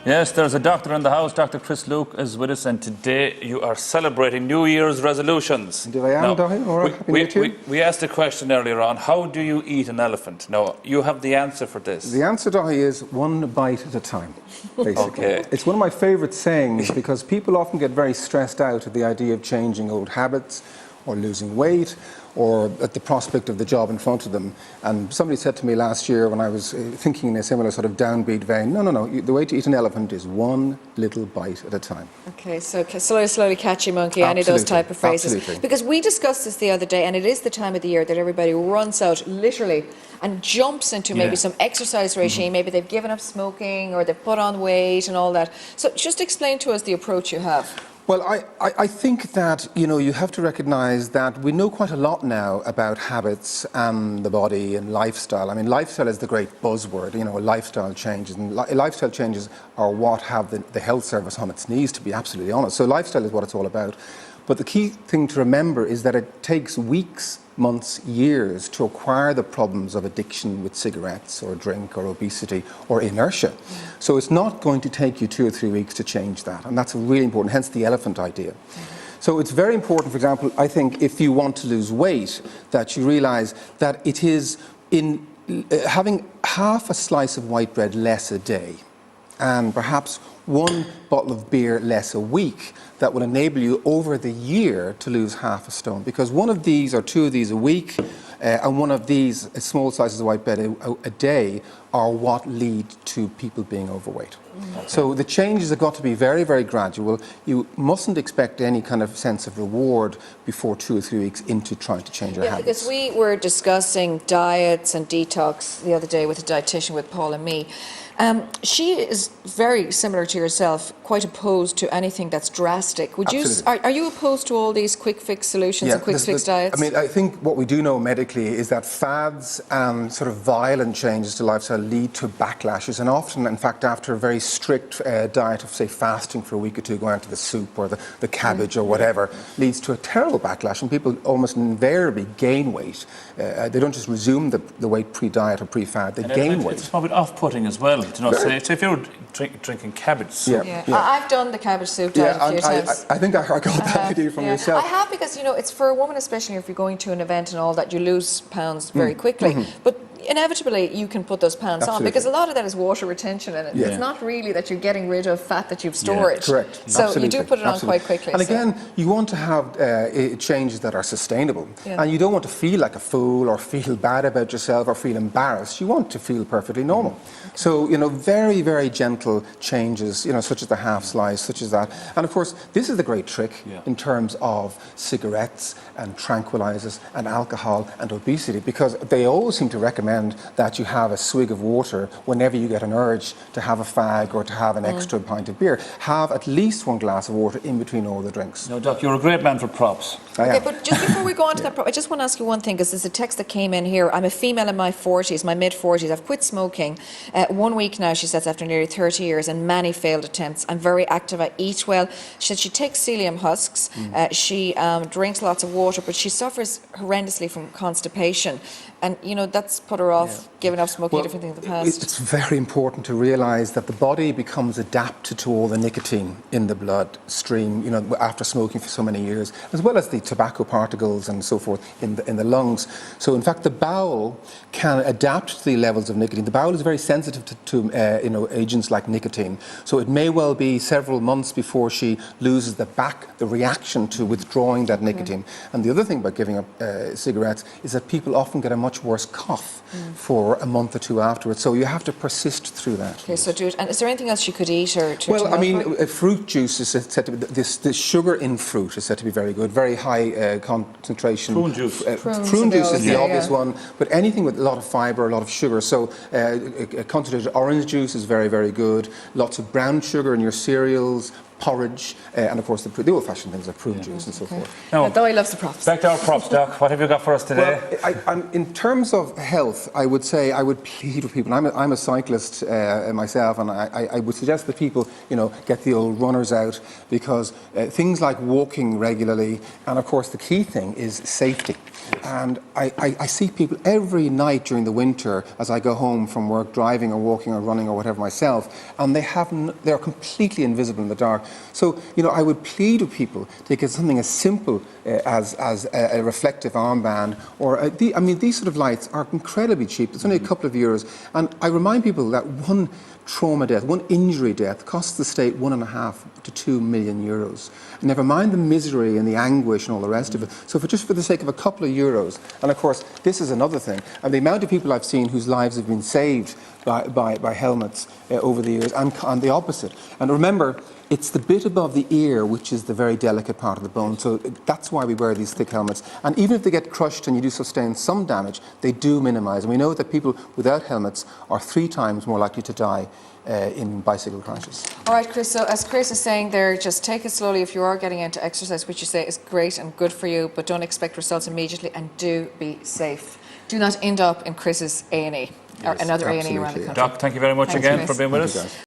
Yes, there's a doctor in the house. Dr. Chris Luke is with us, and today you are celebrating New Year's resolutions. Indeed I am, Daithí. All right, happy New Year to you. We asked a question earlier on, how do you eat an elephant? Now, you have the answer for this. The answer, Daithí, is one bite at a time, basically. Okay. It's one of my favourite sayings because people often get very stressed out at the idea of changing old habits or losing weight or at the prospect of the job in front of them. And somebody said to me last year when I was thinking in a similar sort of downbeat vein, no, the way to eat an elephant is one little bite at a time. Okay, so slowly catch your monkey, any of those type of phrases. Absolutely. Because we discussed this the other day, and it is the time of the year that everybody runs out, literally, and jumps into maybe some exercise regime. Maybe they've given up smoking or they've put on weight and all that. So just explain to us the approach you have. Well, I think that, you have to recognise that we know quite a lot now about habits and the body and lifestyle. I mean, lifestyle is the great buzzword, lifestyle changes. And lifestyle changes are what have the health service on its knees, to be absolutely honest. So lifestyle is what it's all about. But the key thing to remember is that it takes weeks, months, years to acquire the problems of addiction with cigarettes or drink or obesity or inertia. So it's not going to take you 2 or 3 weeks to change that, and that's really important, hence the elephant idea. So it's very important, for example, I think if you want to lose weight, that you realise that it is in having half a slice of white bread less a day and perhaps 1 bottle of beer less a week that will enable you over the year to lose half a stone. Because 1 of these or 2 of these a week and 1 of these small slices of white bread a day are what lead to people being overweight. So the changes have got to be very, very gradual. You mustn't expect any kind of sense of reward before 2 or 3 weeks into trying to change your habits. Because we were discussing diets and detox the other day with a dietitian, with Paul and me. She is very similar to yourself, quite opposed to anything that's drastic. Would you? Are you opposed to all these quick fix solutions and quick fix diets? I mean, I think what we do know medically is that fads and sort of violent changes to lifestyle lead to backlashes, and often, in fact, after a very strict diet of, say, fasting for a week or 2, going to the soup or the cabbage or whatever, leads to a terrible backlash, and people almost invariably gain weight. They don't just resume the weight pre-diet or pre-fad; they gain weight. It's probably off-putting as well. Say if you're drinking cabbage soup. I've done the cabbage soup diet a few times. I think I got that idea from yourself. I have, because it's for a woman, especially if you're going to an event and all that, you lose pounds very quickly. But inevitably you can put those pounds on, because a lot of that is water retention in it. It's not really that you're getting rid of fat that you've stored. Correct. So Absolutely. you do put it on quite quickly. And again, you want to have changes that are sustainable. And you don't want to feel like a fool or feel bad about yourself or feel embarrassed. You want to feel perfectly normal. So, very, very gentle changes, such as the half slice, such as that. And of course, this is the great trick in terms of cigarettes and tranquilizers and alcohol and obesity, because they always seem to recommend that you have a swig of water whenever you get an urge to have a fag or to have an extra pint of beer. Have at least 1 glass of water in between all the drinks. No, Doc, you're a great man for props. Okay, but just before we go on to that, I just want to ask you one thing, because there's a text that came in here. I'm a female in my 40s, my mid-40s. I've quit smoking 1 week now, she says, after nearly 30 years and many failed attempts. I'm very active, I eat well. She said she takes psyllium husks, she drinks lots of water, but she suffers horrendously from constipation. And, that's put her off giving up smoking, different things in the past. It's very important to realise that the body becomes adapted to all the nicotine in the blood stream, after smoking for so many years, as well as the tobacco particles and so forth in the lungs. So, in fact, the bowel can adapt to the levels of nicotine. The bowel is very sensitive to agents like nicotine. So it may well be several months before she loses the reaction to withdrawing that nicotine. And the other thing about giving up cigarettes is that people often get a much worse cough for a month or 2 afterwards. So you have to persist through that. Okay, so do it. And is there anything else you could eat or fruit juice is said to be, the sugar in fruit is said to be very good, very high concentration. Prune juice. Prune juice is the obvious one, but anything with a lot of fibre, a lot of sugar. So concentrated orange juice is very, very good. Lots of brown sugar in your cereals, porridge, and of course the old-fashioned things like prune juice and so forth. Now, Daithí loves the props. Back to our props, Doc. What have you got for us today? Well, in terms of health, I would say I would plead with people. I'm a cyclist myself, and I would suggest that people, get the old runners out, because things like walking regularly, and of course the key thing is safety. And I see people every night during the winter as I go home from work, driving or walking or running or whatever myself, and they're completely invisible in the dark. So, I would plead with people to get something as simple as a reflective armband, or these sort of lights are incredibly cheap. It's only a couple of euros. And I remind people that one trauma death, one injury death, costs the state 1.5 to 2 million euros. Never mind the misery and the anguish and all the rest of it. So just for the sake of a couple of euros, and of course this is another thing, and the amount of people I've seen whose lives have been saved by helmets over the years, and the opposite. And remember, it's the bit above the ear which is the very delicate part of the bone, so that's why we wear these thick helmets. And even if they get crushed and you do sustain some damage, they do minimise. And we know that people without helmets are 3 times more likely to die in bicycle crashes. All right, Chris, so as Chris is saying there, just take it slowly if you are getting into exercise, which you say is great and good for you, but don't expect results immediately, and do be safe. Do not end up in Chris's A&E, or another A&E around the country. Doc, thank you very much Thanks, again Chris. for being with Thank you, us. guys.